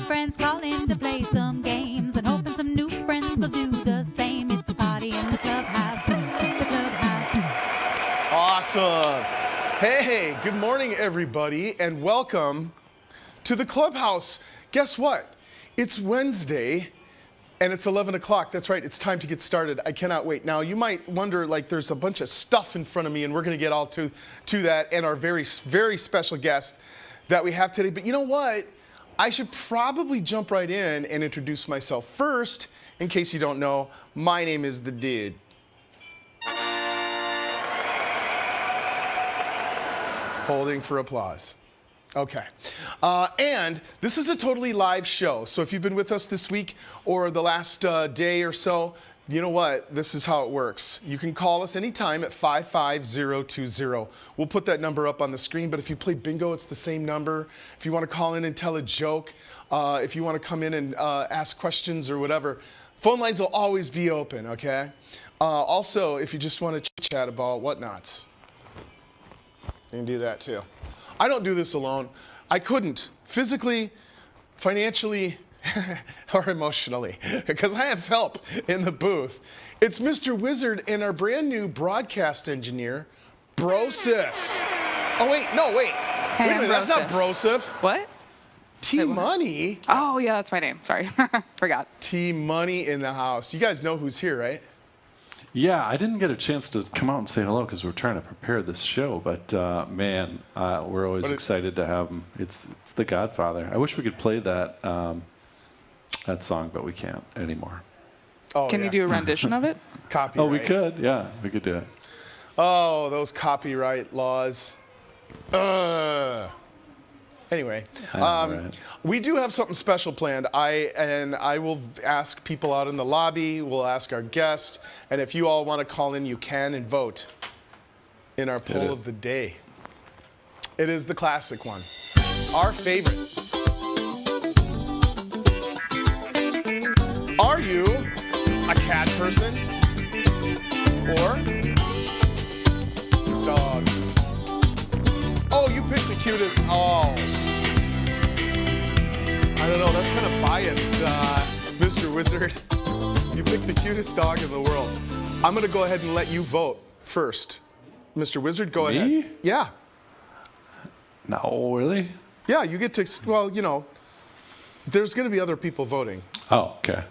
friends calling to play some games and hoping some new friends will do the same. It's a party in the clubhouse. The clubhouse. Awesome. Hey, good morning, everybody, and welcome to the clubhouse. Guess what? It's Wednesday, and it's 11 o'clock. That's right, it's time to get started. I cannot wait. Now, you might wonder, like, there's a bunch of stuff in front of me, and we're going to get all to that and our very, very special guest that we have today. But you know what? I should probably jump right in and introduce myself first. In case you don't know, my name is The Dude. Holding for applause. Okay. And this is a totally live show. So if you've been with us this week or the last day or so, you know what? This is how it works. You can call us anytime at 55020. We'll put that number up on the screen, but if you play bingo, it's the same number. If you want to call in and tell a joke, if you want to come in and ask questions or whatever, phone lines will always be open, okay? Also, if you just want to chat about whatnots, you can do that too. I don't do this alone. I couldn't, physically, financially, or emotionally, because I have help in the booth. It's Mr. Wizard and our brand new broadcast engineer, Broseph. Oh, wait, no, wait. Hey, Wait a minute, that's not Broseph. What? T-Money. Oh, yeah, that's my name. Sorry. Forgot. T-Money in the house. You guys know who's here, right? Yeah, I didn't get a chance to come out and say hello because we're trying to prepare this show. But man, we're always excited to have him. It's the Godfather. I wish we could play that that song, but we can't anymore. Oh, Can yeah. you do a rendition of it? Copyright. Oh, we could. Yeah, we could do it. Oh, those copyright laws. Anyway, I know, right? we do have something special planned. I will ask people out in the lobby. We'll ask our guests, and if you all want to call in, you can and vote in our poll of the day. It is the classic one, our favorite. Are you a cat person or dogs? Oh, you picked the cutest. Oh. I don't know, that's kind of biased, Mr. Wizard. You picked the cutest dog in the world. I'm going to go ahead and let you vote first. Mr. Wizard, go ahead. Me? Yeah. No, really? Yeah, you get to, well, you know, there's going to be other people voting. Oh, okay.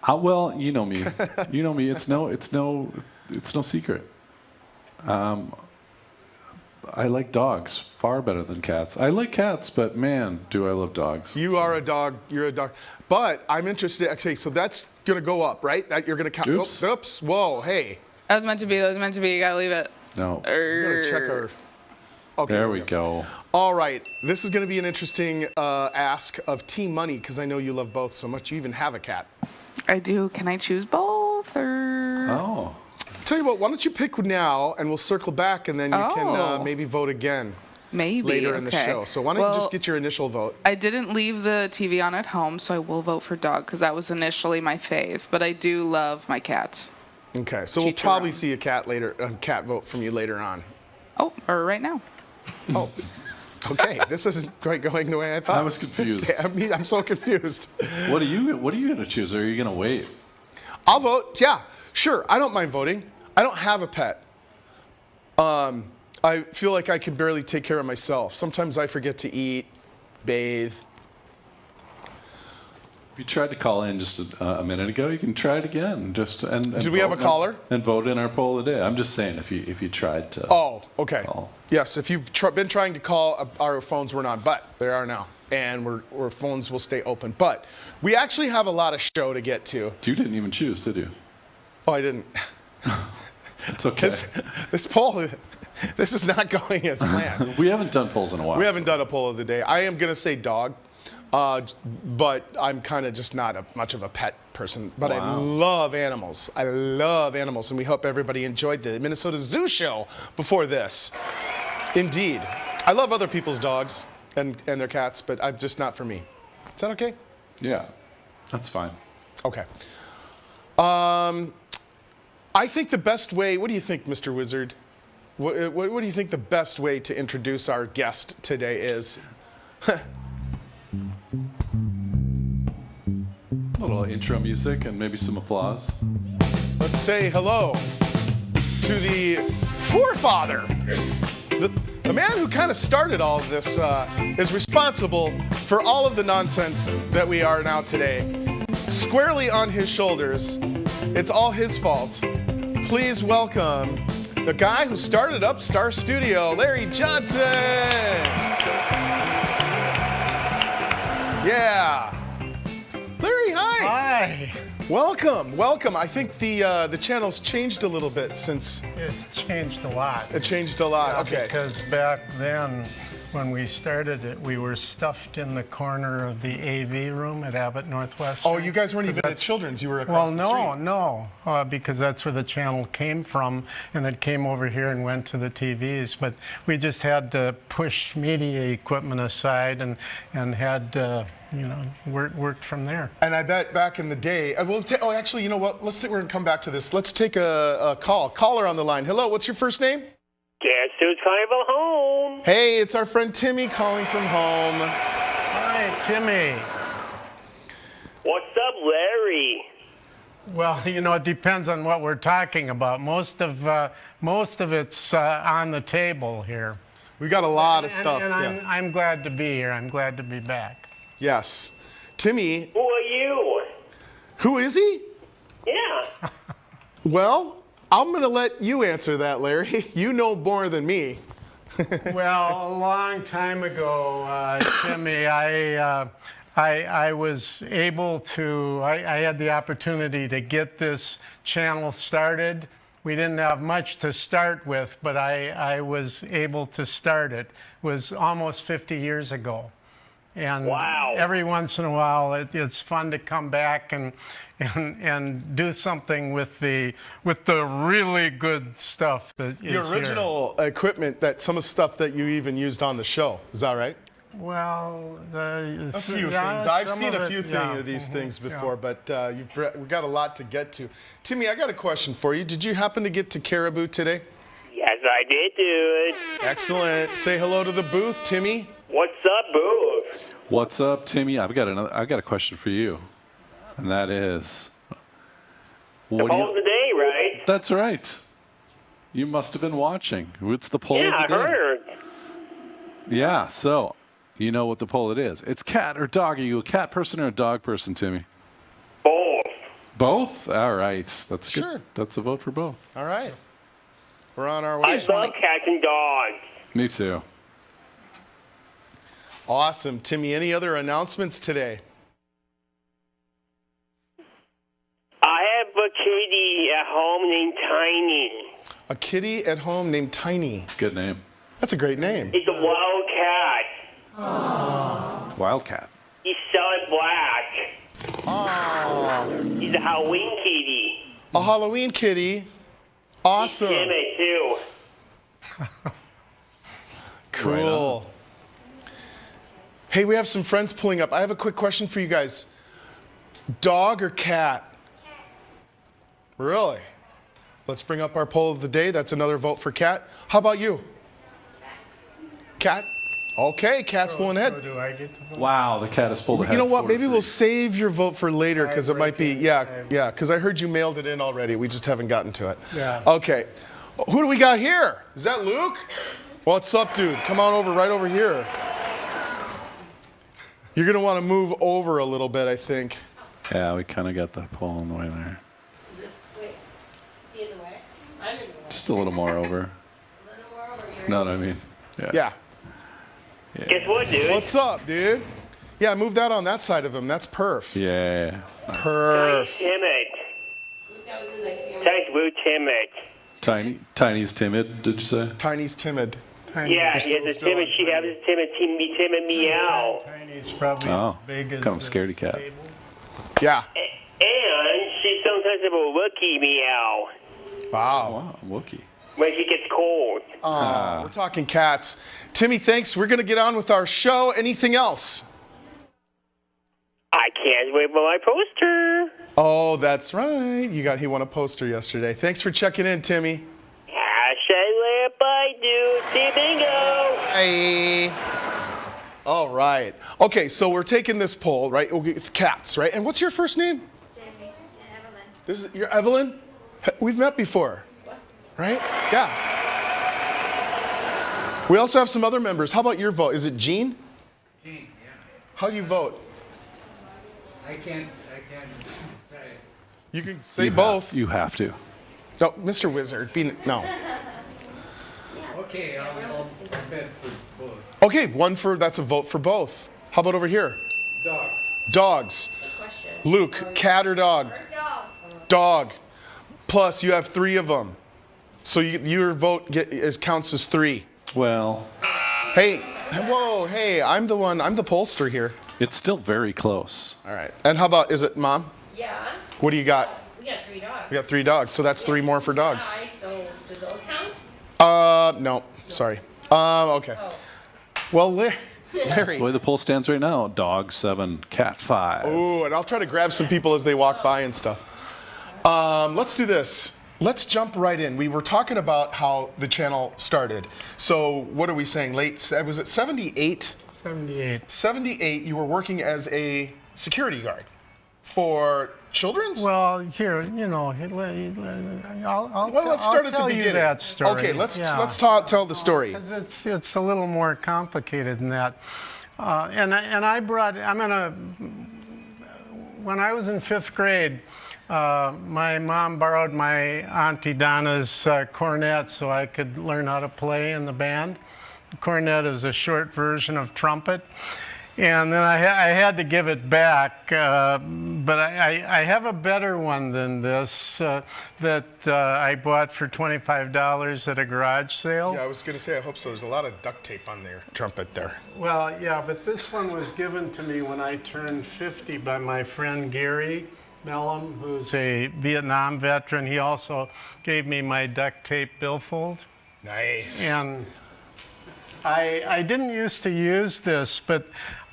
Well, you know me. You know me. It's no secret. I like dogs far better than cats. I like cats, but man, do I love dogs. You are a dog. You're a dog. But I'm interested. Okay, so that's going to go up, right? That you're going to count. Oops. Oops. Whoa. Hey. That was meant to be. You gotta leave it. No. We're going to check our. Okay. There we go. All right. This is going to be an interesting ask of Team Money because I know you love both so much. You even have a cat. I do. Can I choose both or? Oh. Tell you what. Why don't you pick now and we'll circle back and then you Oh. can maybe vote again Maybe. later in the Okay. show. So why don't you just get your initial vote? I didn't leave the TV on at home, so I will vote for dog because that was initially my fave. But I do love my cat. Okay. So we'll Cheech probably around. see a cat vote from you later on. Oh, or right now. Oh. Okay. This isn't quite going the way I thought. I was confused. Okay, I'm so confused. What are you going to choose? Or are you going to wait? I'll vote. Yeah, sure. I don't mind voting. I don't have a pet. I feel like I can barely take care of myself. Sometimes I forget to eat, bathe. If you tried to call in just a minute ago, you can try it again. And Do we have a vote caller? And vote in our poll of the day. I'm just saying, if you tried to. Oh, okay. Call. Yes, if you've been trying to call, our phones were not, but they are now. And our phones will stay open. But we actually have a lot of show to get to. You didn't even choose, did you? Oh, I didn't. It's okay. This poll, this is not going as planned. We haven't done polls in a while. We haven't done a poll of the day. I am going to say dog, but I'm kind of just not much of a pet person. But I Wow. love animals. I love animals, and we hope everybody enjoyed the Minnesota Zoo show before this. Indeed. I love other people's dogs and their cats, but I'm just not for me. Is that okay? Yeah, that's fine. Okay. I think the best way, what do you think, Mr. Wizard? What do you think the best way to introduce our guest today is? A little intro music and maybe some applause. Let's say hello to the forefather. The man who kind of started all of this is responsible for all of the nonsense that we are now today. Squarely on his shoulders. It's all his fault. Please welcome the guy who started up Star Studio, Larry Johnson. Yeah. Larry, hi. Hi. Welcome. I think the channel's changed a little bit since. It's changed a lot. It changed a lot. Yeah, Okay. Because back then, when we started it, we were stuffed in the corner of the AV room at Abbott Northwestern. Oh, you guys weren't even at Children's. You were across the street. No, because that's where the channel came from, and it came over here and went to the TVs. But we just had to push media equipment aside and had worked from there. And I bet back in the day, actually, you know what? We're going to come back to this. Let's take a call. Caller on the line. Hello, what's your first name? Guess who's calling from home? Hey, it's our friend Timmy calling from home. Hi, Timmy. What's up, Larry? Well, it depends on what we're talking about. Most of it's on the table here. We got a lot of stuff. And yeah. I'm glad to be here. I'm glad to be back. Yes. Timmy. Who are you? Who is he? Yeah. Well, I'm going to let you answer that, Larry. You know more than me. Well, a long time ago, Timmy, I was able to, I had the opportunity to get this channel started. We didn't have much to start with, but I was able to start it. It was almost 50 years ago. And wow. Every once in a while, it's fun to come back and do something with the really good stuff that is The original equipment, some of the stuff that you even used on the show. Is that right? Well, a few things. I've seen a few of these things before, but we've got a lot to get to. Timmy, I got a question for you. Did you happen to get to Caribou today? Yes, I did do it. Excellent. Say hello to the booth, Timmy. What's up, Booth? What's up, Timmy? I've got a question for you, and that is, The poll of the day, right? That's right. You must have been watching. What's the poll of the day? Yeah, I heard. Yeah. So, you know what the poll it is? It's cat or dog. Are you a cat person or a dog person, Timmy? Both. Both. All right. That's good. Sure. That's a vote for both. All right. We're on our way. I love cats and dogs. Me too. Awesome. Timmy, any other announcements today? I have a kitty at home named Tiny. A kitty at home named Tiny. It's a good name. That's a great name. He's a wild cat. Wildcat. He's solid black. Oh, He's a Halloween kitty. a Halloween kitty. Awesome. He's timid, too. Cool. Hey, we have some friends pulling up. I have a quick question for you guys. Dog or cat? Really? Let's bring up our poll of the day. That's another vote for cat. How about you? Cat? Okay, cat's pulling So ahead. do I get to vote? Wow, the cat has pulled ahead. You know what? 4-3. Maybe we'll save your vote for later because it might be, Tiebreaker. because I heard you mailed it in already. We just haven't gotten to it. Yeah. Okay. Who do we got here? Is that Luke? What's up, dude? Come on over, right over here. You're going to want to move over a little bit, I think. Yeah, we kind of got the poll in the way there. Is he in the way? I'm in the way. Just a little more over. A little more over here. Know what I mean? Yeah. Guess what, dude? What's up, dude? Yeah, move that on that side of him. That's perf. Yeah. Nice. Perf. Tiny's timid. Look, that was in the camera. Tiny's real timid. Tiny's timid, did you say? Tiny's timid. Tiny, Yeah, he has a timid. She has a timid meow. Tiny's probably Oh, as big as kind of this scaredy cat. table. Yeah. And she sometimes have a rookie meow Wow. Wow, Wookie. when she gets cold. We're talking cats. Timmy, thanks. We're going to get on with our show. Anything else? I can't wait for my poster. Oh, that's right. He won a poster yesterday. Thanks for checking in, Timmy. Hashtag bye, dude. See you, bingo. Hey. All right. Okay, so we're taking this poll, right? Okay, cats, right? And what's your first name? Jamie and Evelyn. This is you're Evelyn? We've met before. Right? Yeah. We also have some other members. How about your vote? Is it Jean? Gene, yeah. How do you vote? I can't say. You can say both. You have to. No, Mr. Wizard. No. Okay, I'll bet for both. Okay, that's a vote for both. How about over here? Dog. Dogs. Question. Luke, cat or dog? Dog. Dog. Plus, you have 3 of them. So your vote counts as 3. Well, Hey, whoa, hey, I'm the pollster here. it's still very close. All right. And how about, is it Mom? Yeah. What do you got? We got 3 dogs. We got 3 dogs, so that's 3 more for dogs. Hi, so do those count? No, sorry. Okay. Oh. Well, That's the Larry. way the poll stands right now. Dog 7, cat 5. Ooh, and I'll try to grab some people as they walk by and stuff. Let's do this. Let's jump right in. We were talking about how the channel started. So what are we saying? Was it 78? 78. 78, you were working as a security guard for children's? Well, here, Let's start at the tell beginning. you that story. Okay, let's Yeah. tell the story. 'Cause it's a little more complicated than that. When I was in 5th grade, my mom borrowed my Auntie Donna's cornet so I could learn how to play in the band. Cornet is a short version of trumpet. And then I had to give it back, but I have a better one than this that I bought for $25 at a garage sale. Yeah, I was going to say, I hope so. There's a lot of duct tape on their trumpet there. Well, yeah, but this one was given to me when I turned 50 by my friend Gary Mellum, who's a Vietnam veteran. He also gave me my duct tape billfold. Nice. And I didn't used to use this, but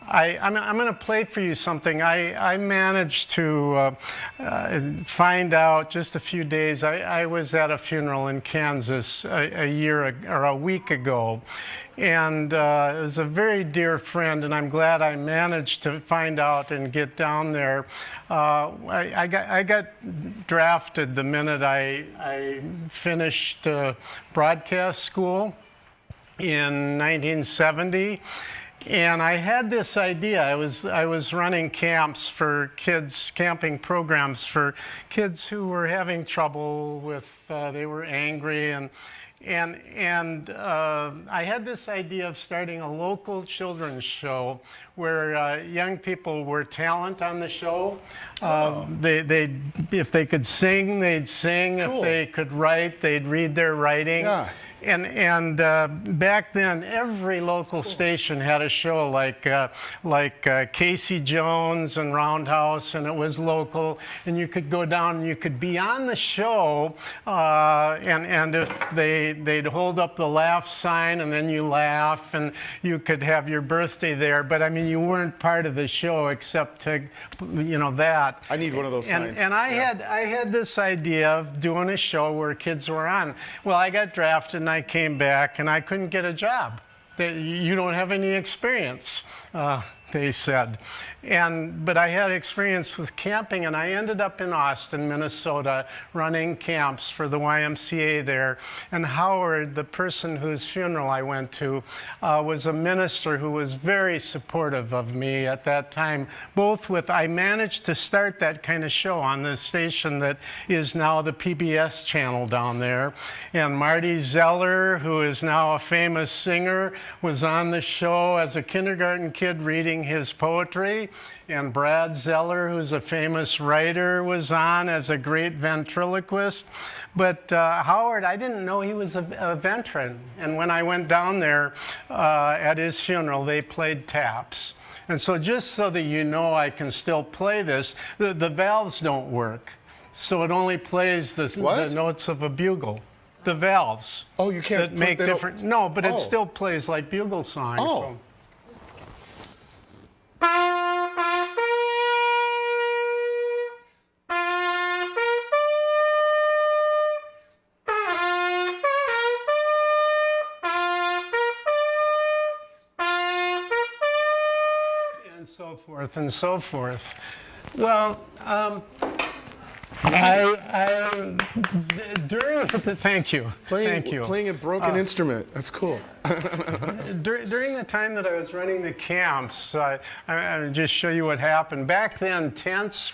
I'm going to play for you something. I managed to find out just a few days. I was at a funeral in Kansas a week ago, and it was a very dear friend, and I'm glad I managed to find out and get down there. I got drafted the minute I finished broadcast school in 1970. And I had this idea. I was running camps for kids, camping programs for kids who were having trouble with, they were angry, and I had this idea of starting a local children's show where young people were talent on the show. If they could sing, they'd sing. Cool. If they could write, they'd read their writing. Yeah. And back then, every local station had a show like Casey Jones and Roundhouse, and it was local. And you could go down and you could be on the show, and if they'd hold up the laugh sign, and then you laugh, and you could have your birthday there. But I mean, you weren't part of the show except to, that. I need one of those signs. And I had this idea of doing a show where kids were on. Well, I got drafted and I came back and I couldn't get a job. You don't have any experience, they said. But I had experience with camping, and I ended up in Austin, Minnesota, running camps for the YMCA there. And Howard, the person whose funeral I went to, was a minister who was very supportive of me at that time. I managed to start that kind of show on the station that is now the PBS channel down there. And Marty Zeller, who is now a famous singer, was on the show as a kindergarten kid reading his poetry. And Brad Zeller, who's a famous writer, was on as a great ventriloquist. But Howard, I didn't know he was a veteran. And when I went down there at his funeral, they played taps. And so just so that you know I can still play this, the valves don't work. So it only plays the notes of a bugle. The valves. Oh, you can't that make different. No, but it still plays like bugle songs. Oh. So. and so forth and so forth. Well, thank you. Thank you. Playing a broken instrument. That's cool. During the time that I was running the camps, I'll just show you what happened. Back then, tents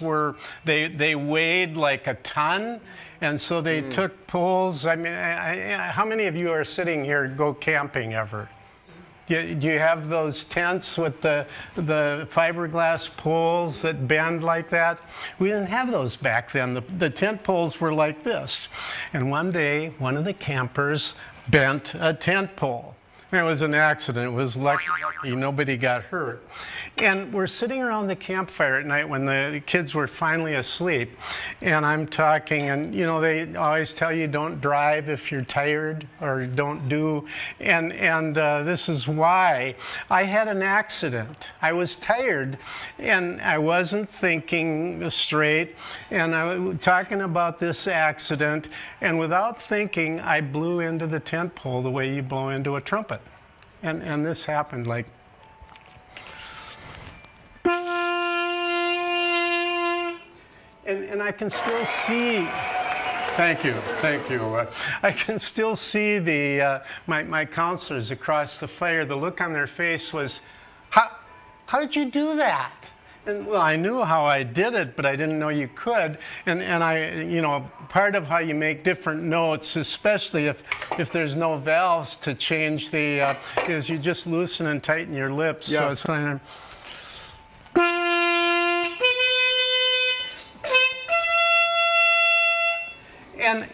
they weighed like a ton, and so they took poles. I mean, how many of you are sitting here go camping ever? Do you have those tents with the fiberglass poles that bend like that? We didn't have those back then. The tent poles were like this. And one day, one of the campers bent a tent pole. And it was an accident. It was lucky nobody got hurt. And we're sitting around the campfire at night when the kids were finally asleep. And I'm talking, and you know, they always tell you don't drive if you're tired, or don't do. And this is why I had an accident. I was tired and I wasn't thinking straight. And I was talking about this accident, and without thinking, I blew into the tent pole the way you blow into a trumpet. And this happened like. And I can still see. Thank you. I can still see my counselors across the fire. The look on their face was, how did you do that? And well, I knew how I did it, but I didn't know you could. And I, you know, part of how you make different notes, especially if there's no valves to change the, is you just loosen and tighten your lips. Yeah. So it's kind of.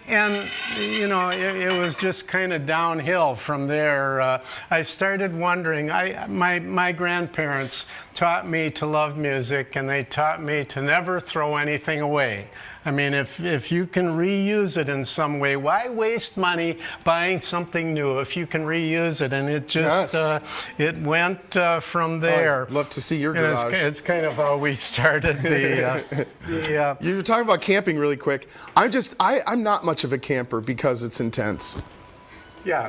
And you know, it was just kind of downhill from there. I started wondering, my grandparents taught me to love music, and they taught me to never throw anything away. I mean, if you can reuse it in some way, why waste money buying something new if you can reuse it? And it just, it went from there. Oh, I'd love to see your And garage. it's kind of how we started You were talking about camping really quick. I'm not much of a camper because it's intense. yeah.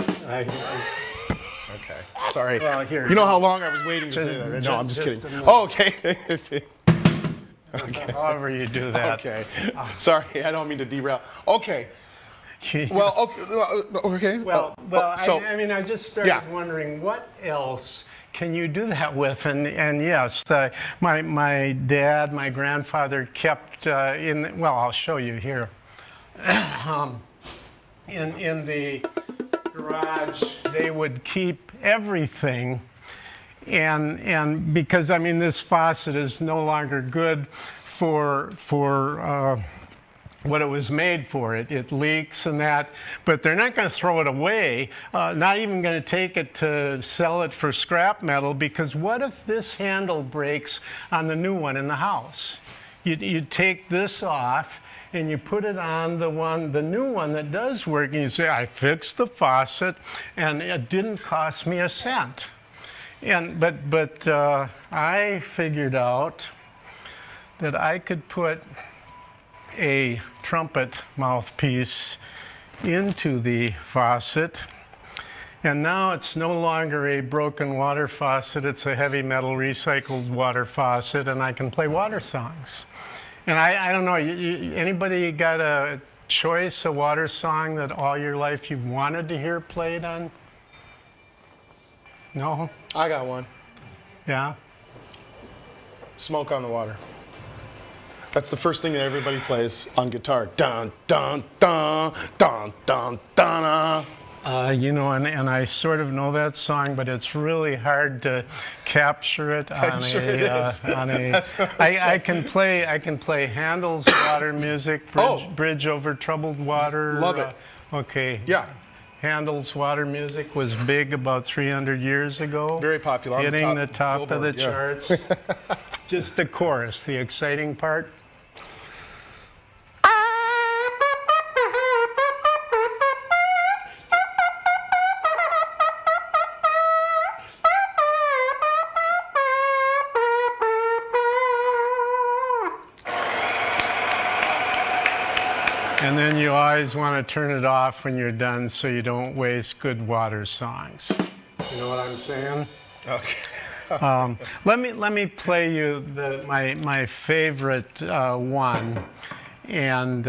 Okay. Sorry. Well, here. You know how long I was waiting to say that? No, I'm just kidding. a minute. Oh, okay. However you do that. Okay. Sorry, I don't mean to derail. Okay. Well, okay. Well, I mean, I just started Yeah. wondering what else can you do that with? And yes, my dad, my grandfather kept well, I'll show you here. In the garage, they would keep everything. And because, I mean, this faucet is no longer good for what it was made for. It leaks and that, but they're not going to throw it away, not even going to take it to sell it for scrap metal, because what if this handle breaks on the new one in the house? You take this off and you put it on the new one that does work, and you say, I fixed the faucet and it didn't cost me a cent. But I figured out that I could put a trumpet mouthpiece into the faucet, and now it's no longer a broken water faucet, it's a heavy metal recycled water faucet, and I can play water songs. And I don't know, anybody got a choice, a water song that all your life you've wanted to hear played on? No? I got one. Yeah? Smoke on the Water. That's the first thing that everybody plays on guitar. Dun, dun, dun, dun, dun, dun. You know, and I sort of know that song, but it's really hard to capture it on I'm sure it is. I can play Handel's water music, Bridge Over Troubled Water. Love it. Okay. Yeah. Handel's water music was big about 300 years ago. Very popular. On Hitting the top of the Billboard, yeah. charts. Just the chorus, the exciting part. And then you always want to turn it off when you're done so you don't waste good water songs. You know what I'm saying? Okay. Let me play you my favorite one. And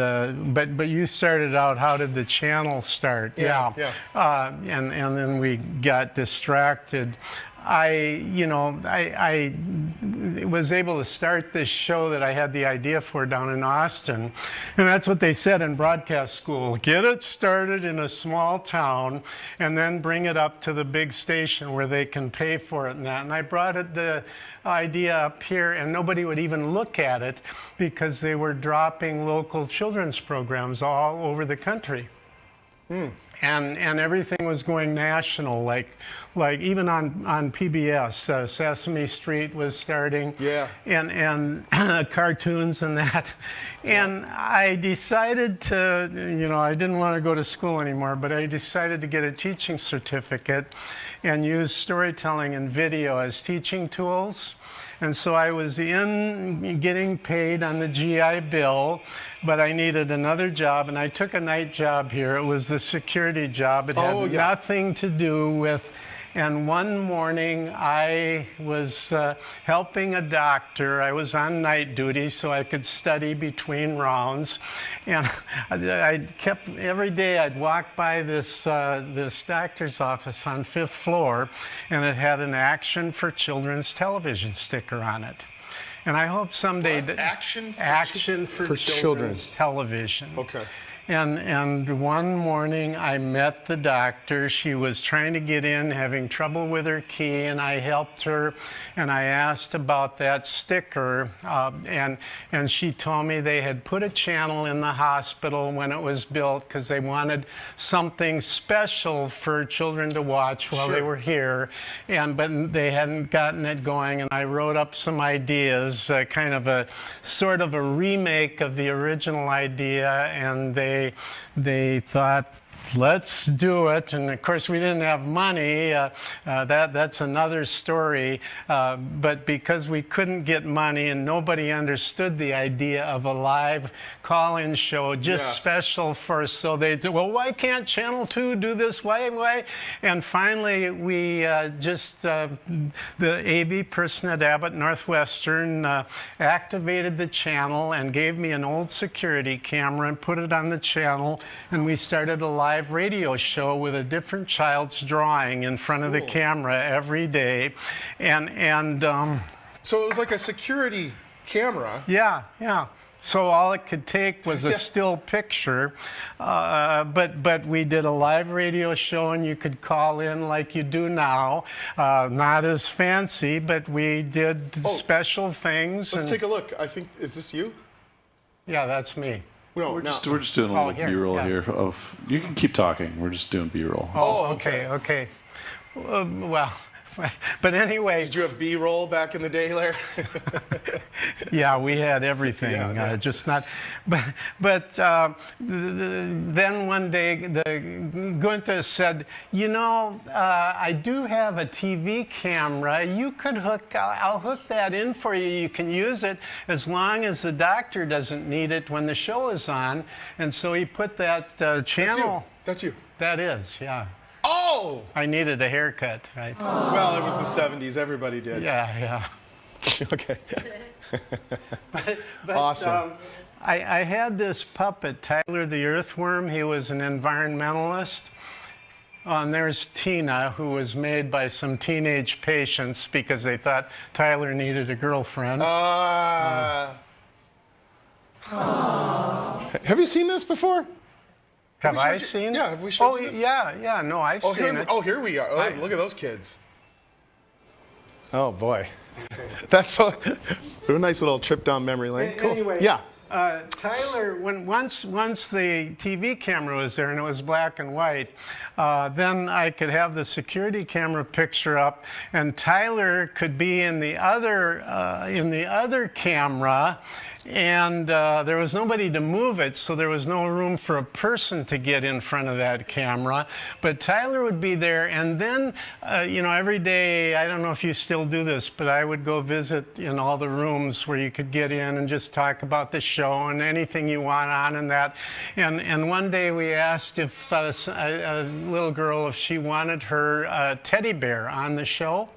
but you started out. How did the channel start? Yeah. And then we got distracted. I was able to start this show that I had the idea for down in Austin, and that's what they said in broadcast school: get it started in a small town, and then bring it up to the big station where they can pay for it and that. And I brought the idea up here, and nobody would even look at it because they were dropping local children's programs all over the country. And everything was going national, like even on PBS, Sesame Street was starting, and cartoons and that. And I decided to, I didn't want to go to school anymore, but I decided to get a teaching certificate and use storytelling and video as teaching tools. And so I was getting paid on the GI Bill, but I needed another job, and I took a night job here. It was the security job. It had nothing to do with. And one morning I was helping a doctor. I was on night duty so I could study between rounds. And I kept, every day I'd walk by this doctor's office on 5th floor, and it had an Action for Children's television sticker on it. And I hope someday Action for Children's television. Okay. And one morning I met the doctor. She was trying to get in, having trouble with her key, and I helped her. And I asked about that sticker, and she told me they had put a channel in the hospital when it was built because they wanted something special for children to watch while they were here, but they hadn't gotten it going. And I wrote up some ideas, kind of a sort of a remake of the original idea, and they thought, let's do it. And of course we didn't have money. That's another story. But because we couldn't get money and nobody understood the idea of a live call-in show, just special for us, so they'd say, well, why can't Channel 2 do this? Why? And finally we the AV person at Abbott Northwestern activated the channel and gave me an old security camera and put it on the channel, and we started a live radio show with a different child's drawing in front of the camera every day. And so it was like a security camera. Yeah. So all it could take was a still picture, but we did a live radio show, and you could call in like you do now. Not as fancy, but we did special things. Let's take a look. I think, is this you? Yeah, that's me. No, we're just doing a little B-roll here. You can keep talking. We're just doing B-roll. Okay. Well, but anyway. Did you have B-roll back in the day, Larry? Yeah, we had everything. Just not. But then one day, Gunther said, I do have a TV camera. You could I'll hook that in for you. You can use it as long as the doctor doesn't need it when the show is on. And so he put that channel. That's you. That is, yeah. Oh! I needed a haircut, right? Well, it was the 70s. Everybody did. Yeah. Okay. but awesome. I had this puppet, Tyler the Earthworm. He was an environmentalist. And there's Tina, who was made by some teenage patients because they thought Tyler needed a girlfriend. Have you seen this before? Have I seen? Yeah, have we showed you this? Yeah. No, I've seen it. Oh, here we are. Oh, look at those kids. Oh boy, that's a nice little trip down memory lane. Cool. Anyway, Tyler, once the TV camera was there and it was black and white, then I could have the security camera picture up, and Tyler could be in the other camera. And there was nobody to move it, so there was no room for a person to get in front of that camera. But Tyler would be there, and then, every day, I don't know if you still do this, but I would go visit in all the rooms where you could get in and just talk about the show and anything you want on and that. And one day we asked if a little girl, if she wanted her teddy bear on the show.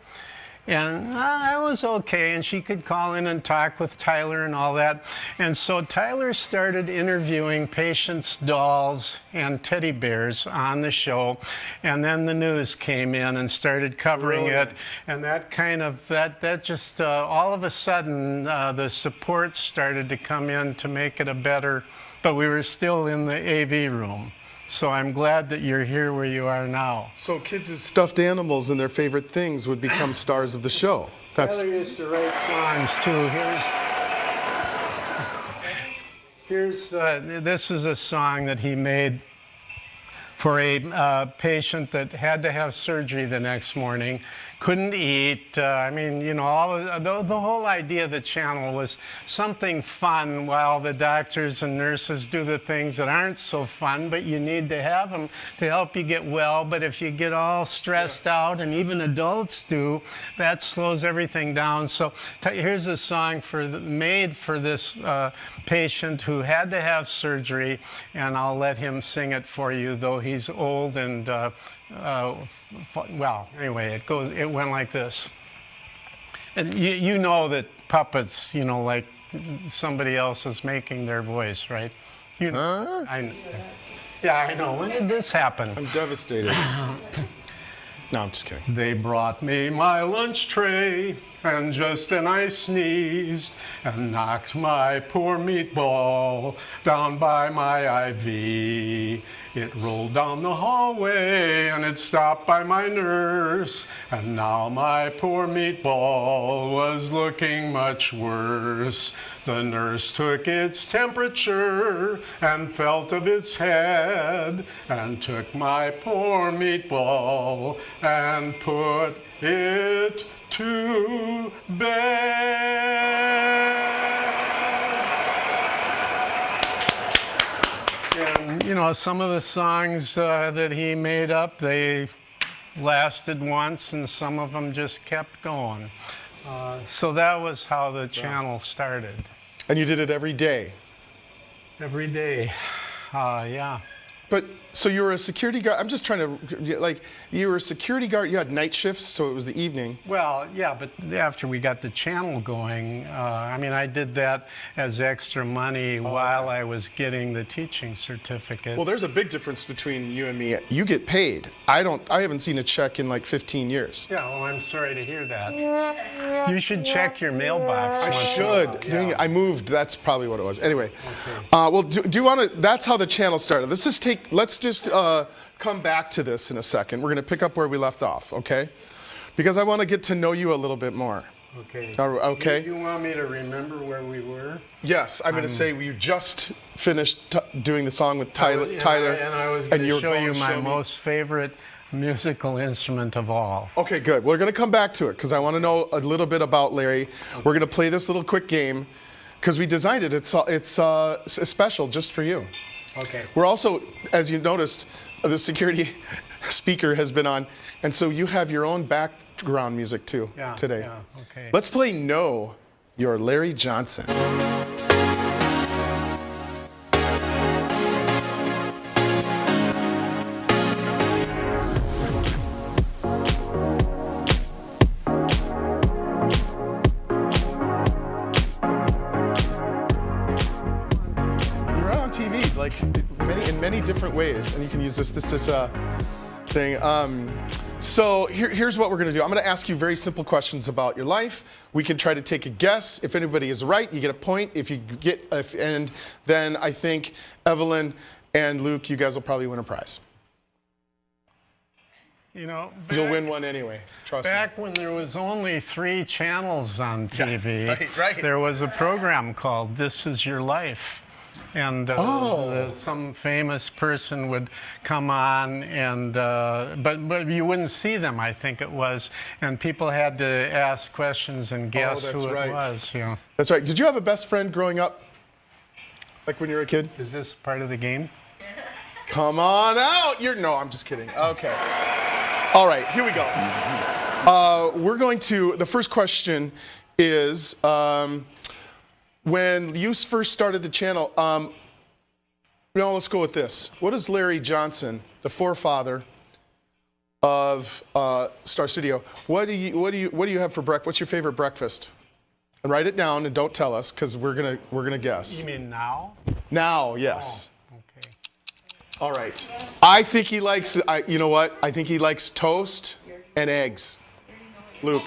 And I was okay, and she could call in and talk with Tyler and all that. And so Tyler started interviewing patients' dolls and teddy bears on the show, and then the news came in and started covering it, and that kind of, that just, all of a sudden, the support started to come in to make it a better, but we were still in the AV room. So I'm glad that you're here where you are now. So kids' stuffed animals and their favorite things would become stars of the show. That's Tyler used to write songs too. This is a song that he made for a patient that had to have surgery the next morning, couldn't eat. I mean, you know, the whole idea of the channel was something fun while the doctors and nurses do the things that aren't so fun, but you need to have them to help you get well. But if you get all stressed out, and even adults do, that slows everything down. So here's a song made for this patient who had to have surgery, and I'll let him sing it for you, though he's old and well, anyway, it went like this. And you know that puppets, you know, like somebody else is making their voice, right? You know, yeah, I know. When did this happen? I'm devastated. No, I'm just kidding. They brought me my lunch tray, and just then I sneezed and knocked my poor meatball down by my IV. It rolled down the hallway and it stopped by my nurse, and now my poor meatball was looking much worse. The nurse took its temperature and felt of its head, and took my poor meatball and put it to bed. And, you know, some of the songs that he made up, they lasted once, and some of them just kept going. So that was how the channel started. And you did it every day? Every day, yeah. But, so you were a security guard, I'm just trying to, like, you were a security guard, you had night shifts, so it was the evening. Well, yeah, but after we got the channel going, I mean, I did that as extra money while I was getting the teaching certificate. Well, there's a big difference between you and me. You get paid. I haven't seen a check in like 15 years. Yeah, well, I'm sorry to hear that. You should check your mailbox. I once should. in a while. Yeah. I moved, that's probably what it was. Anyway, Okay. well, do you want to, that's how the channel started. Let's just come back to this in a second. We're going to pick up where we left off, okay? Because I want to get to know you a little bit more. Okay. Okay. You want me to remember where we were? Yes, I'm going to say we just finished doing the song with Tyler. And I was going to show you my me. most favorite musical instrument of all. Okay, good. We're going to come back to it because I want to know a little bit about Larry. We're going to play this little quick game because we designed it. It's special just for you. Okay. We're also, as you noticed, the security speaker has been on, and so you have your own background music too today. Yeah, okay. Let's play Know Your Larry Johnson. Like in many different ways, and you can use this thing. So here's what we're going to do. I'm going to ask you very simple questions about your life. We can try to take a guess. If anybody is right, you get a point. And then I think Evelyn and Luke, you guys will probably win a prize. You know, You'll win one anyway. Trust me. Back when there was only 3 channels on TV, right. There was a program called This Is Your Life. And some famous person would come on, and but you wouldn't see them, I think it was, and people had to ask questions and guess who it was. You know. That's right. Did you have a best friend growing up, like when you were a kid? Is this part of the game? Come on out! No, I'm just kidding. Okay. All right, here we go. We're going to. The first question is. When you first started the channel, let's go with this. What does Larry Johnson, the forefather of Star Studio. What do you have for breakfast? What's your favorite breakfast? And write it down and don't tell us because we're gonna guess. You mean now? Now, yes. Oh, okay. All right. I think he likes. You know what? I think he likes toast and eggs. Luke.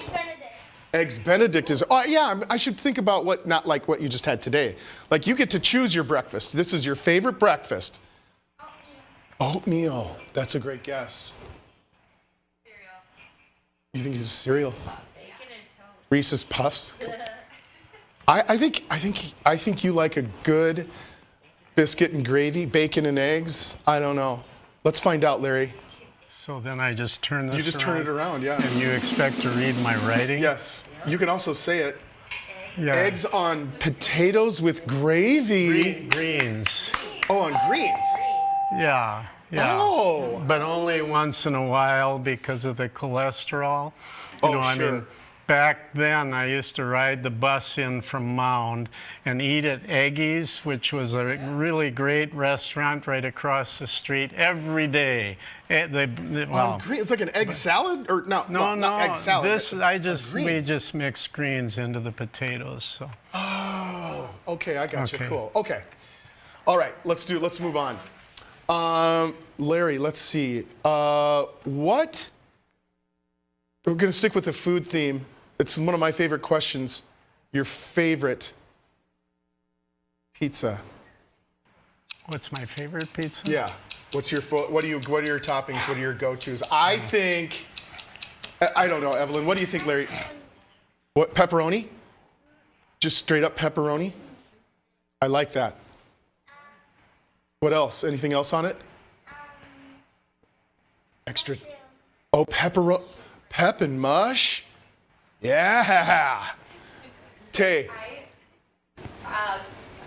Eggs Benedict is. Oh yeah. I should think about not like what you just had today. Like you get to choose your breakfast. This is your favorite breakfast. Oatmeal. That's a great guess. Cereal. You think it's cereal? Reese's Puffs. I think you like a good biscuit and gravy, bacon and eggs. I don't know. Let's find out, Larry. So then I just turn this around? You just turn it around, yeah. And you expect to read my writing? Yes. You can also say it. Yeah. Eggs on potatoes with gravy. Greens. Oh, on greens. Yeah. Yeah. Oh. But only once in a while because of the cholesterol. Oh, I sure. mean, back then I used to ride the bus in from Mound and eat at Eggy's, which was a really great restaurant right across the street every day. On green. It's like an egg salad, or not egg salad. We just mix greens into the potatoes. So. Oh, okay, I got you. Okay. Cool. Okay. All right, let's move on. Larry, let's see. What? We're going to stick with the food theme. It's one of my favorite questions. Your favorite pizza? What's my favorite pizza? Yeah. What are your toppings? What are your go-tos? I think. I don't know, Evelyn. What do you think, Larry? What, pepperoni? Just straight up pepperoni? I like that. What else? Anything else on it? Extra. Oh, pep and mush? Yeah. Tay.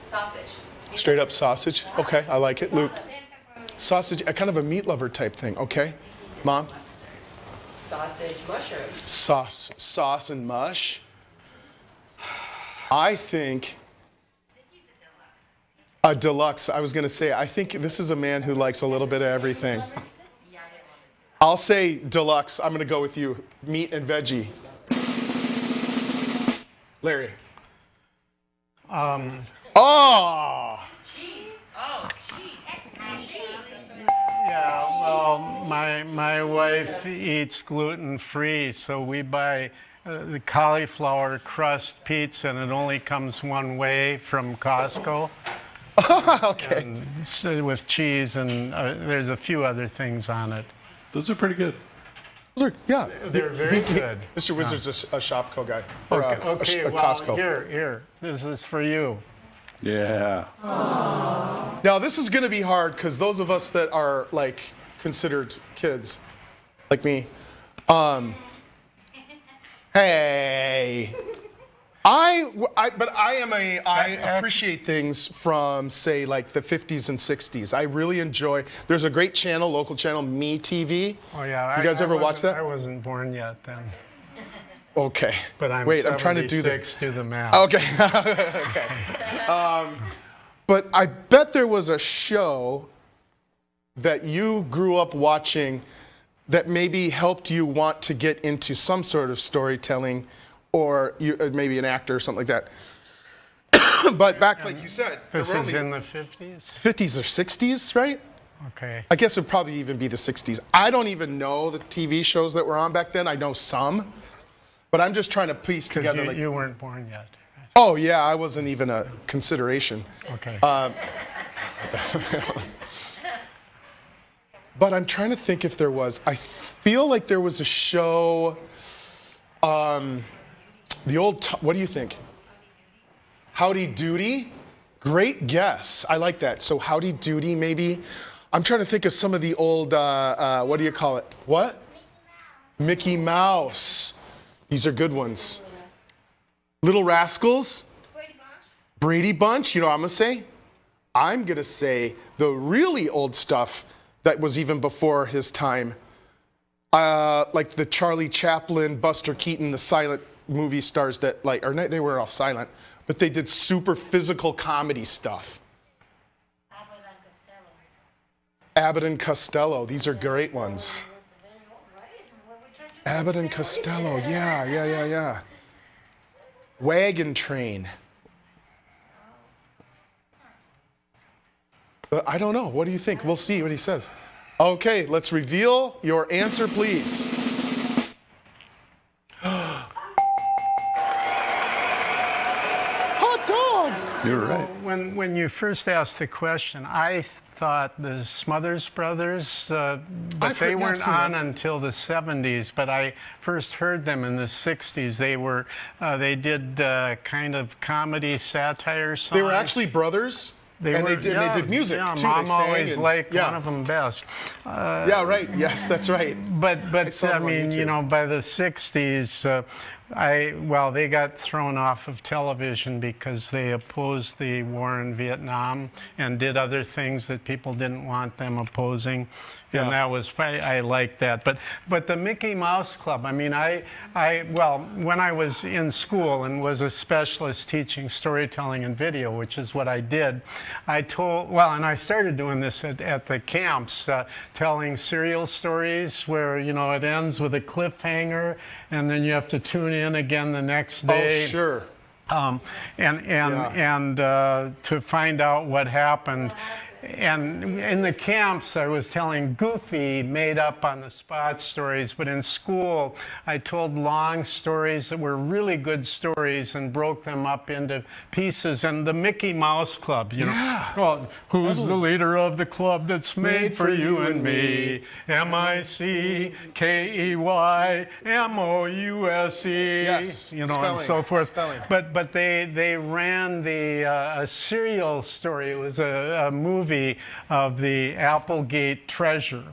Sausage. Straight up sausage? Okay, I like it. Luke. Sausage, kind of a meat lover type thing. Okay. Mom? Sausage, mushroom. Sauce and mush. I think a deluxe. I was going to say, I think this is a man who likes a little bit of everything. I'll say deluxe. I'm going to go with you. Meat and veggie. Larry. Oh! Cheese. Oh, cheese. Cheese. Yeah, well, my wife eats gluten-free, so we buy the cauliflower crust pizza, and it only comes one way from Costco. Okay. And so with cheese, and there's a few other things on it. Those are pretty good. Yeah. They're very good. Mr. Wizard's a Shopko guy. Or Okay, a well, Costco. here, this is for you. Yeah. Now, this is going to be hard because those of us that are like considered kids, like me, hey, I appreciate things from, say, like the 50s and 60s. I really enjoy. There's a great channel, local channel, Me TV. Oh yeah. You guys ever watch that? I wasn't born yet then. Okay. But I'm Wait, I'm trying to do the. do the math. Okay. Okay. But I bet there was a show that you grew up watching that maybe helped you want to get into some sort of storytelling, or maybe an actor or something like that. But back, like you said, This is in the 50s? 50s or 60s, right? Okay. I guess it'd probably even be the 60s. I don't even know the TV shows that were on back then. I know some, but I'm just trying to piece together. Because you weren't born yet. Oh yeah, I wasn't even a consideration. Okay. But I'm trying to think if there was. I feel like there was a show. The old. What do you think? Howdy Doody. Great guess. I like that. So Howdy Doody, maybe. I'm trying to think of some of the old. What do you call it? What? Mickey Mouse. These are good ones. Little Rascals. Brady Bunch. You know what I'm gonna say? I'm gonna say the really old stuff that was even before his time. Like the Charlie Chaplin, Buster Keaton, the silent movie stars that like, or they were all silent, but they did super physical comedy stuff. Abbott and Costello. These are great ones. Abbott and Costello. Yeah. Wagon Train. I don't know. What do you think? We'll see what he says. Okay, let's reveal your answer, please. Hot dog! You're right. When you first asked the question, I thought the Smothers Brothers, but I've they heard- yeah, I've weren't seen on that. until the 70s. But I first heard them in the 60s. They did kind of comedy satire songs. They were actually brothers, and they did music yeah, too. Mom They sang always and- liked yeah. one of them best. Yeah, right. Yes, that's right. But saw I them on mean, you YouTube. know, by the 60s, they got thrown off of television because they opposed the war in Vietnam and did other things that people didn't want them opposing. Yeah. And that was, I liked that. But the Mickey Mouse Club, I mean, when I was in school and was a specialist teaching storytelling and video, which is what I did, and I started doing this at the camps, telling serial stories where, you know, it ends with a cliffhanger and then you have to tune in again the next day. Oh, sure. To find out what happened. And in the camps, I was telling goofy, made up on the spot stories, but in school, I told long stories that were really good stories and broke them up into pieces. And the Mickey Mouse Club, you know, well, who's the leader of the club that's made for you and me? MICKEYMOUSE, Yes, you know, spelling, and so forth. spelling. But they ran a serial story. It was a movie of the Applegate treasure.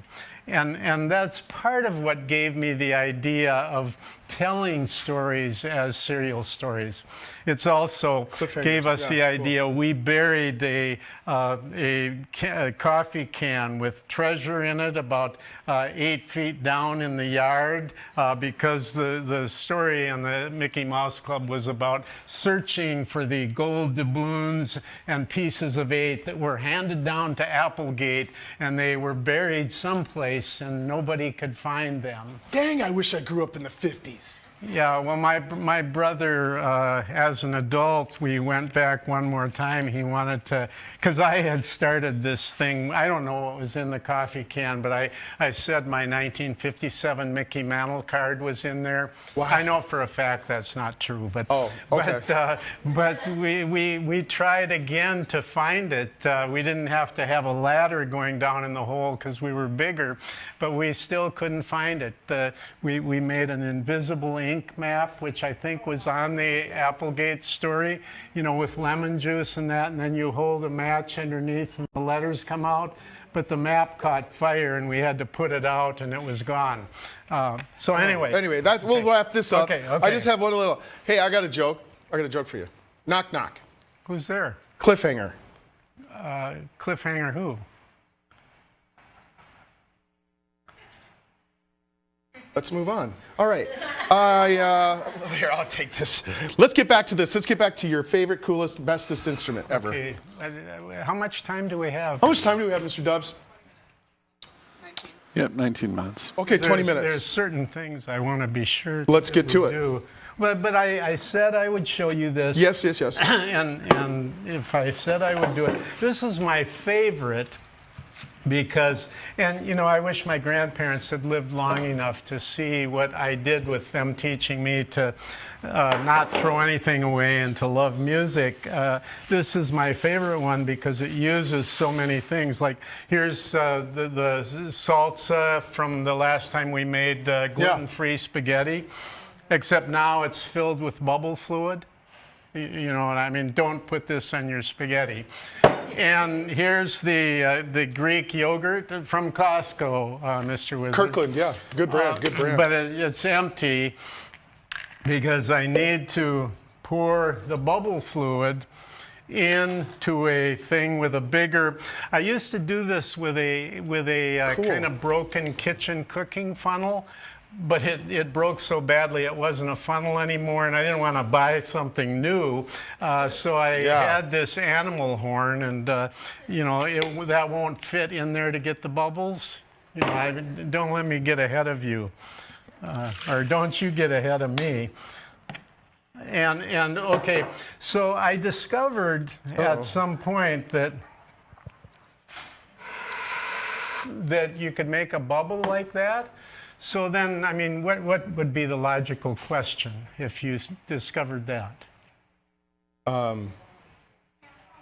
And that's part of what gave me the idea of telling stories as serial stories. It's also Cliffhangers, gave us yeah, the cool. idea. We buried a coffee can with treasure in it about 8 feet down in the yard because the story in the Mickey Mouse Club was about searching for the gold doubloons and pieces of 8 that were handed down to Applegate, and they were buried someplace and nobody could find them. Dang, I wish I grew up in the 50s. Yeah, well, my brother, as an adult, we went back one more time. He wanted to, because I had started this thing. I don't know what was in the coffee can, but I said my 1957 Mickey Mantle card was in there. Wow. I know for a fact that's not true, but Oh, okay. but we tried again to find it. We didn't have to have a ladder going down in the hole because we were bigger, but we still couldn't find it. We made an invisible ink map, which I think was on the Applegate story, you know, with lemon juice and that, and then you hold a match underneath and the letters come out. But the map caught fire and we had to put it out and it was gone. Anyway, We'll wrap this up. Okay. I just have one little. Hey, I got a joke. I got a joke for you. Knock, knock. Who's there? Cliffhanger. Cliffhanger who? Let's move on. All right. Here, I'll take this. Let's get back to this. Let's get back to your favorite, coolest, bestest instrument ever. Okay. How much time do we have? How much time do we have, Mr. Dubs? Yep, 19 minutes. Okay, 20 There's minutes. certain things I want to be sure. Let's get to we it. do. But I said I would show you this. Yes. And if I said I would do it, this is my favorite because, and you know, I wish my grandparents had lived long enough to see what I did with them teaching me to not throw anything away and to love music. This is my favorite one because it uses so many things. Like here's the salsa from the last time we made gluten-free spaghetti, except now it's filled with bubble fluid. You know what I mean? Don't put this on your spaghetti. And here's the Greek yogurt from Costco, Mr. Wizard. Kirkland, yeah. Good brand, good brand. But it's empty because I need to pour the bubble fluid into a thing with a bigger. I used to do this with a Cool. kind of broken kitchen cooking funnel. But it broke so badly it wasn't a funnel anymore, and I didn't want to buy something new. So I had this animal horn, and you know, that won't fit in there to get the bubbles. You know, don't let me get ahead of you. or don't you get ahead of me. And okay, so I discovered at some point that you could make a bubble like that. So then, I mean, what would be the logical question if you discovered that?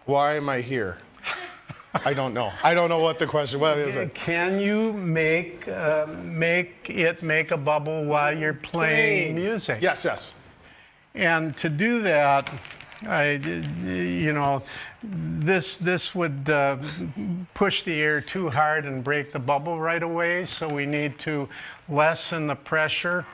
Why am I here? I don't know. I don't know what the question. What is it? Can you make a bubble while you're playing music? Yes, yes. And to do that, this would push the air too hard and break the bubble right away. So we need to lessen the pressure.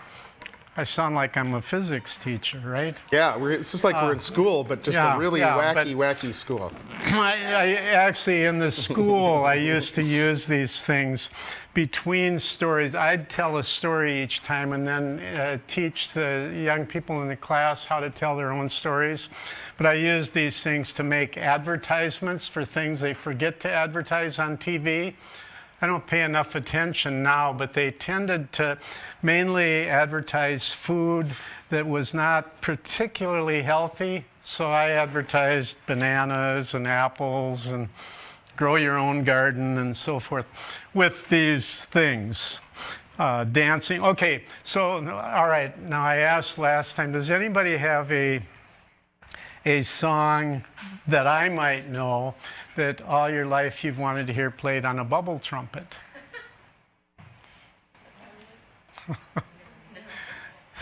I sound like I'm a physics teacher, right? Yeah, it's just like we're in school, but just a really wacky school. I actually, in the school, I used to use these things between stories. I'd tell a story each time and then teach the young people in the class how to tell their own stories. But I used these things to make advertisements for things they forget to advertise on TV. I don't pay enough attention now, but they tended to mainly advertise food that was not particularly healthy. So I advertised bananas and apples and grow your own garden and so forth with these things. Dancing. Okay, so, all right. Now I asked last time, does anybody have a song that I might know that all your life you've wanted to hear played on a bubble trumpet?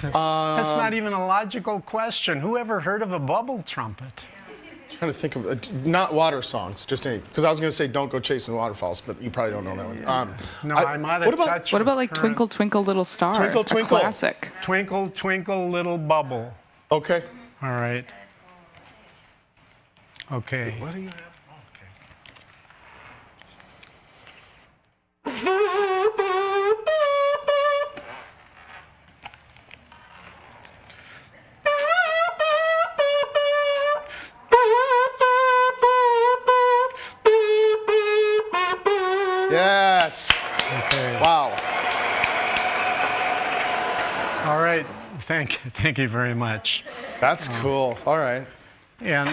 That's not even a logical question. Who ever heard of a bubble trumpet? Trying to think of not water songs, just any. Because I was going to say "Don't Go Chasing Waterfalls," but you probably don't know that one. No, I'm out of touch. What about like "Twinkle Twinkle Little Star"? Twinkle, Twinkle. A classic. Twinkle Twinkle Little Bubble. Okay. All right. Okay. What do you have? Yes. Okay. Wow. All right. Thank you very much. That's cool. All right. And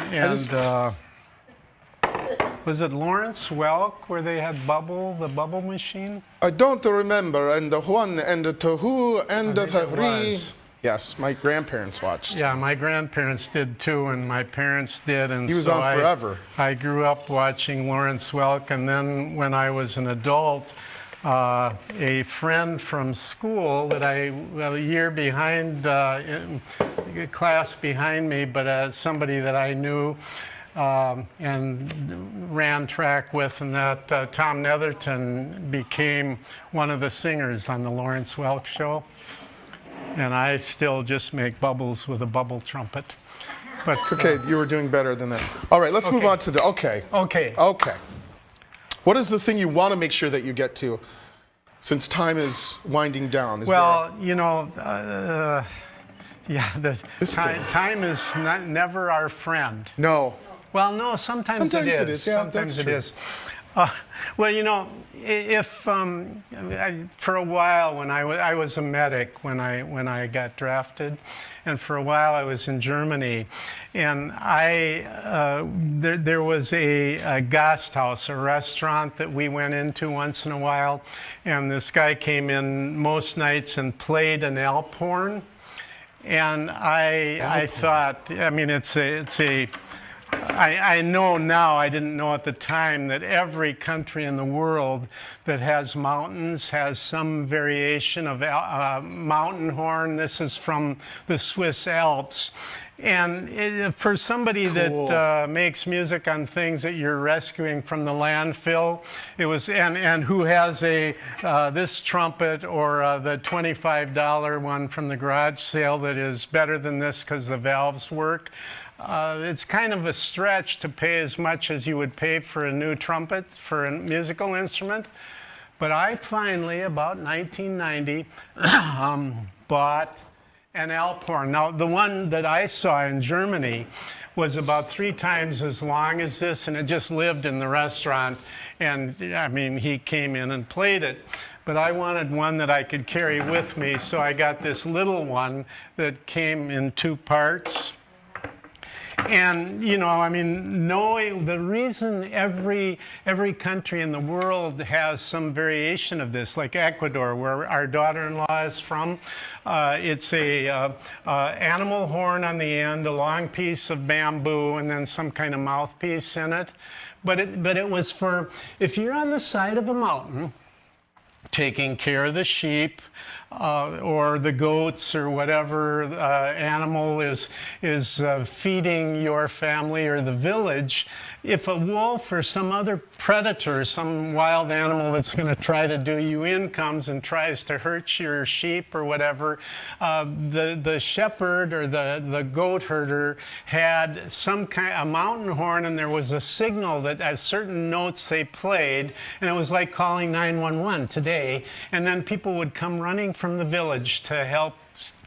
was it Lawrence Welk where they had the bubble machine? I don't remember. And the one and the two and the three. Was. Yes, my grandparents watched. Yeah, my grandparents did too, and my parents did. And He was so on forever. I grew up watching Lawrence Welk, and then when I was an adult, a friend from school that a year behind, in a class behind me, but somebody that I knew and ran track with, and that Tom Netherton became one of the singers on the Lawrence Welk show. And I still just make bubbles with a bubble trumpet. But It's okay, you were doing better than that. All right, let's move on to Okay. Okay. What is the thing you want to make sure that you get to, since time is winding down? Time is never our friend. No. Well, no, sometimes it is. Yeah, Sometimes that's it true. is. If for a while when I was a medic when I got drafted, and for a while I was in Germany, and there was a Gasthaus, a restaurant that we went into once in a while, and this guy came in most nights and played an Alp horn, and I thought, I mean, I know now, I didn't know at the time, that every country in the world that has mountains has some variation of mountain horn. This is from the Swiss Alps. And for somebody that makes music on things that you're rescuing from the landfill, it was, and who has this trumpet or the $25 one from the garage sale that is better than this because the valves work. It's kind of a stretch to pay as much as you would pay for a new trumpet for a musical instrument. But I finally, about 1990, bought an Alp horn. Now, the one that I saw in Germany was about 3 times as long as this, and it just lived in the restaurant. And I mean, he came in and played it. but I wanted one that I could carry with me, so I got this little one that came in 2 parts. And, you know, I mean, knowing the reason every country in the world has some variation of this, like Ecuador, where our daughter-in-law is from, it's a animal horn on the end, a long piece of bamboo, and then some kind of mouthpiece in it. But it was for, if you're on the side of a mountain, taking care of the sheep or the goats or whatever animal is feeding your family or the village, if a wolf or some other predator, some wild animal that's going to try to do you in comes and tries to hurt your sheep or whatever, the shepherd or the goat herder had some kind a mountain horn, and there was a signal that at certain notes they played, and it was like calling 911 today, and then people would come running from the village to help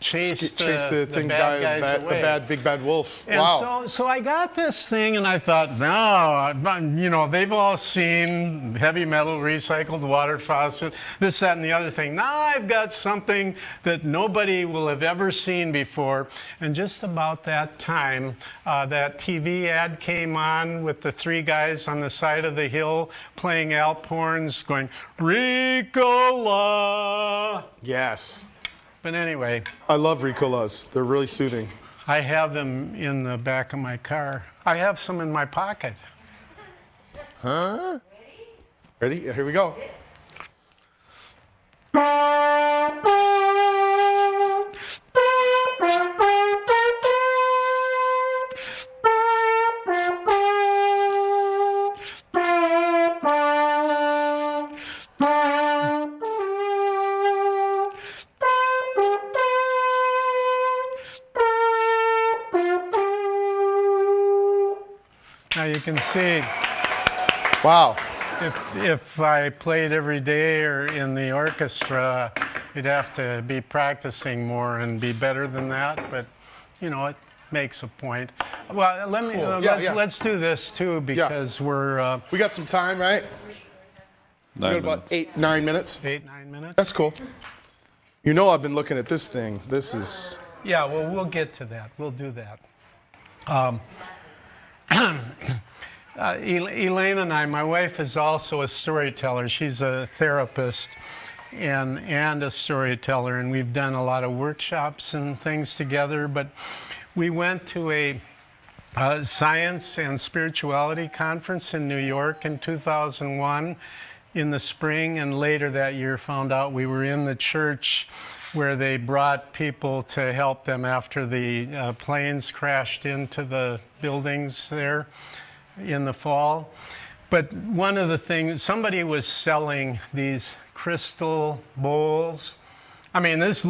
chase the thing bad guys away. The bad big bad wolf. And Wow. so I got this thing, and I thought, no, you know, they've all seen heavy metal, recycled water faucet, this, that, and the other thing. Now I've got something that nobody will have ever seen before. And just about that time, that TV ad came on with the 3 guys on the side of the hill playing Alp horns, going, Ricola. Yes. But anyway, I love Ricolas. They're really soothing. I have them in the back of my car. I have some in my pocket. Huh? Ready? Here we go. Now you can see, Wow. if I played every day or in the orchestra, you'd have to be practicing more and be better than that. But, you know, it makes a point. Well, let me Cool. let's do this too, because we're We got some time, right? We 9 got about minutes. 8-9 minutes. 8-9 minutes. That's cool. You know, I've been looking at this thing. This is. Yeah, well, we'll get to that. We'll do that. Elaine and I, my wife is also a storyteller. She's a therapist and a storyteller, and we've done a lot of workshops and things together. But we went to a science and spirituality conference in New York in 2001 in the spring, and later that year found out we were in the church where they brought people to help them after the planes crashed into the buildings there in the fall. But one of the things, somebody was selling these crystal bowls. I mean, this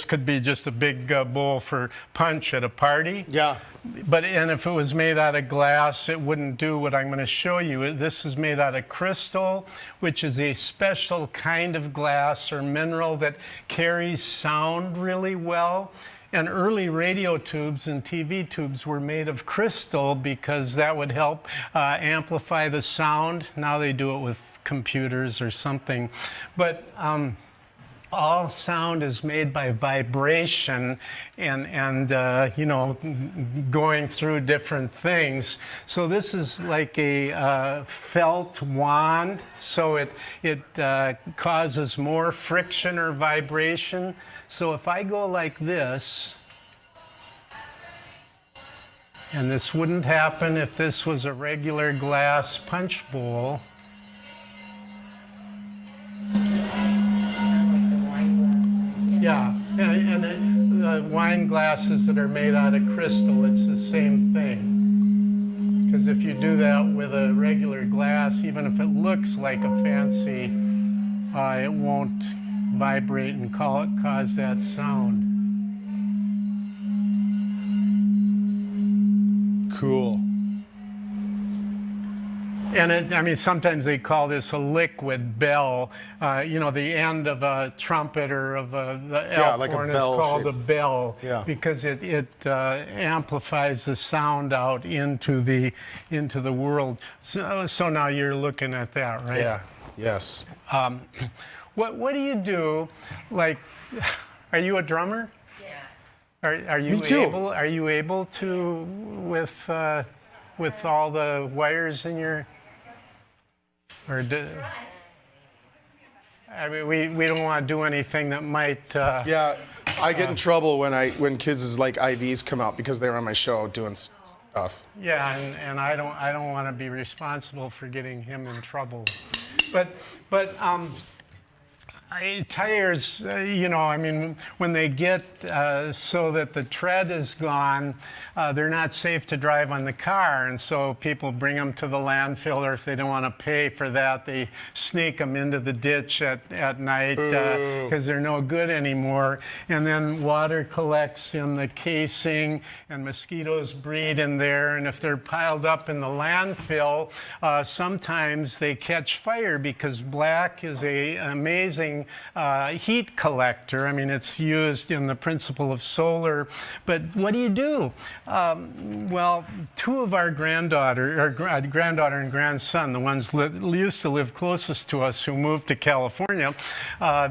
could be just a big bowl for punch at a party. Yeah. And if it was made out of glass, it wouldn't do what I'm going to show you. This is made out of crystal, which is a special kind of glass or mineral that carries sound really well. And early radio tubes and TV tubes were made of crystal because that would help amplify the sound. Now they do it with computers or something. But all sound is made by vibration and you know, going through different things. So this is like a felt wand, so it causes more friction or vibration. So if I go like this, and this wouldn't happen if this was a regular glass punch bowl. Yeah, and the wine glasses that are made out of crystal, it's the same thing. Because if you do that with a regular glass, even if it looks like a fancy, it won't vibrate and cause that sound. Cool. And I mean, sometimes they call this a liquid bell. You know, the end of a trumpet or of the elk like a horn is bell called shape. a bell, Yeah. because it amplifies the sound out into the world. So now you're looking at that, right? Yeah. Yes. What do you do? Like, are you a drummer? Yeah. Are you Me too. able to with all the wires in your I mean, we don't want to do anything that might. Yeah, I get in trouble when kids' like IVs come out because they're on my show doing stuff. Yeah, and I don't want to be responsible for getting him in trouble. But tires, I mean, when they get so that the tread is gone, they're not safe to drive on the car. And so people bring them to the landfill, or if they don't want to pay for that, they sneak them into the ditch at night because they're no good anymore. And then water collects in the casing, and mosquitoes breed in there. And if they're piled up in the landfill, sometimes they catch fire because black is an amazing heat collector. I mean, it's used in the principle of solar. But what do you do? Well, two of our granddaughter and grandson, the ones used to live closest to us who moved to California,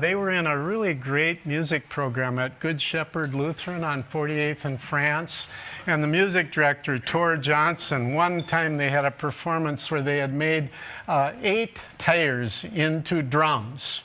they were in a really great music program at Good Shepherd Lutheran on 48th and France. And the music director, Tor Johnson, one time they had a performance where they had made 8 tires into drums.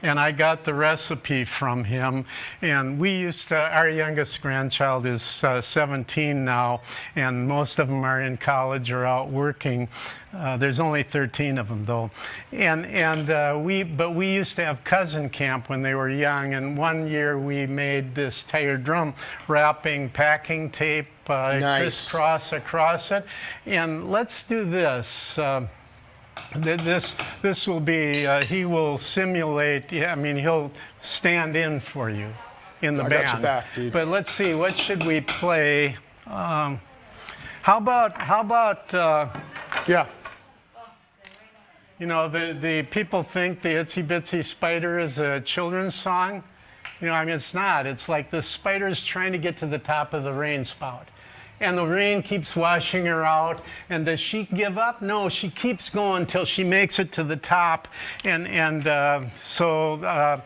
And I got the recipe from him. And we used to, our youngest grandchild is 17 now, and most of them are in college or out working. There's only 13 of them, though. But we used to have cousin camp when they were young. And one year we made this tire drum, wrapping packing tape crisscross across it. And let's do this. This will be, he will simulate, I mean, he'll stand in for you in the band. I got your back, dude. But let's see, what should we play? How about Yeah. you know, the people think the Itsy Bitsy Spider is a children's song. You know, I mean, it's not. It's like the spider's trying to get to the top of the rain spout. And the rain keeps washing her out. And does she give up? No, she keeps going until she makes it to the top. So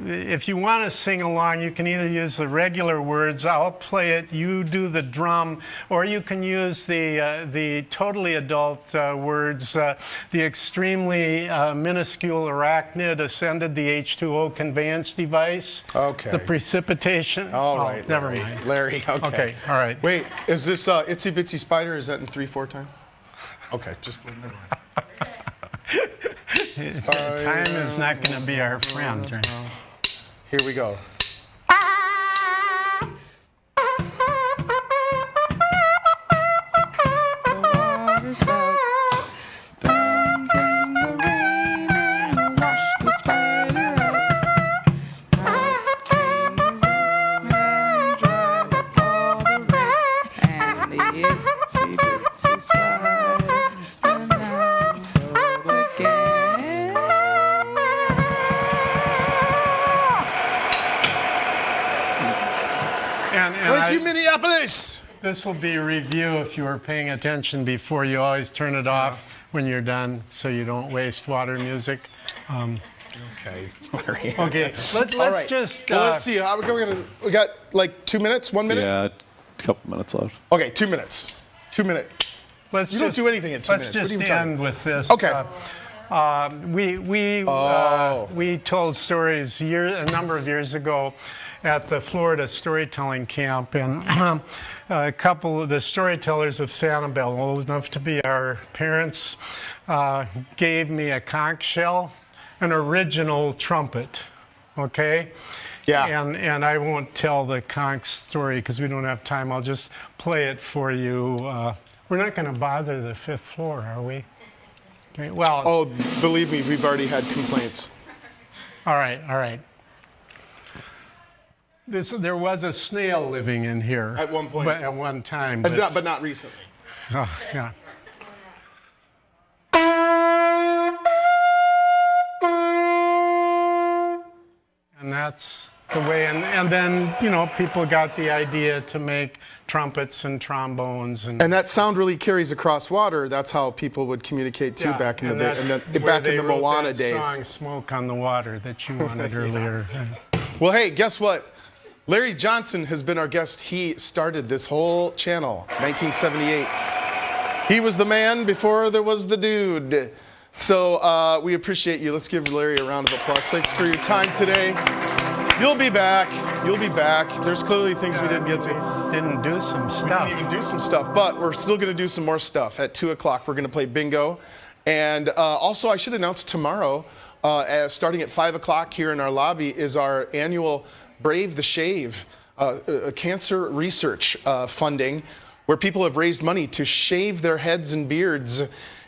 if you want to sing along, you can either use the regular words, I'll play it, you do the drum, or you can use the totally adult words, the extremely minuscule arachnid ascended the H2O conveyance device. Okay. The precipitation. All right. Oh, never mind. Larry, okay. Okay, all right. Wait, is this Itsy Bitsy Spider? Is that in 3/4 time? Okay, just never mind. Time is not going to be our friend. Right? Here we go. Water spout. Down came the rain and washed the spider out. Out came the sun and dried up all the rain. And the itsy bitsy spider and now wrote again. Thank you, Minneapolis! This will be a review if you were paying attention before. You always turn it off when you're done so you don't waste water music. Okay, Larry. Okay, let's All right. just... Well, let's see. How we got like 2 minutes? 1 minute? Yeah, a couple minutes left. Okay, 2 minutes. 2 minute. let's You just, don't do anything in 2 let's minutes. What just are you talking end with this. Okay. We told stories a number of years ago at the Florida storytelling camp, and a couple of the storytellers of Sanibel, old enough to be our parents, gave me a conch shell, an original trumpet, okay? Yeah. And I won't tell the conch story because we don't have time. I'll just play it for you. We're not going to bother the 5th floor, are we? Okay, well. Oh, believe me, we've already had complaints. All right, all right. There was a snail living in here. At one point. But at one time. But not recently. Oh, yeah. And that's the way, and then, you know, people got the idea to make trumpets and trombones. And that sound really carries across water. That's how people would communicate too back in the day, and then back in the Moana days. Song "Smoke on the Water" that you wanted earlier. Well, hey, guess what? Larry Johnson has been our guest. He started this whole channel, 1978. He was the man before there was the dude. So we appreciate you. Let's give Larry a round of applause. Thanks for your time today. You'll be back. You'll be back. There's clearly things we didn't get to. Didn't do some We stuff. didn't even do some stuff, but we're still going to do some more stuff. At 2 o'clock, we're going to play bingo. And also, I should announce tomorrow, starting at 5 o'clock here in our lobby, is our annual Brave the Shave cancer research funding, where people have raised money to shave their heads and beards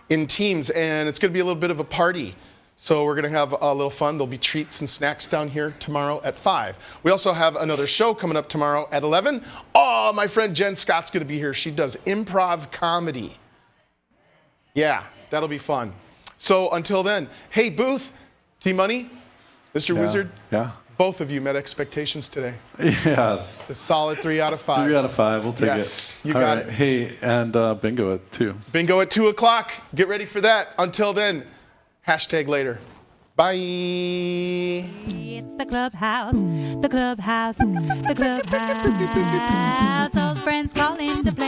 in teams. And it's going to be a little bit of a party. So we're going to have a little fun. There'll be treats and snacks down here tomorrow at 5. We also have another show coming up tomorrow at 11. Oh, my friend Jen Scott's going to be here. She does improv comedy. Yeah, that'll be fun. So until then, hey, Booth, T-Money, Mr. Wizard, Yeah. both of you met expectations today. Yes. A solid 3 out of 5. 3 out of 5. We'll take Yes, it. you All got right. it. Hey, and bingo at 2. Bingo at 2 o'clock. Get ready for that. Until then, hashtag later. Bye. It's the clubhouse, the clubhouse, the clubhouse. Old friends calling to play.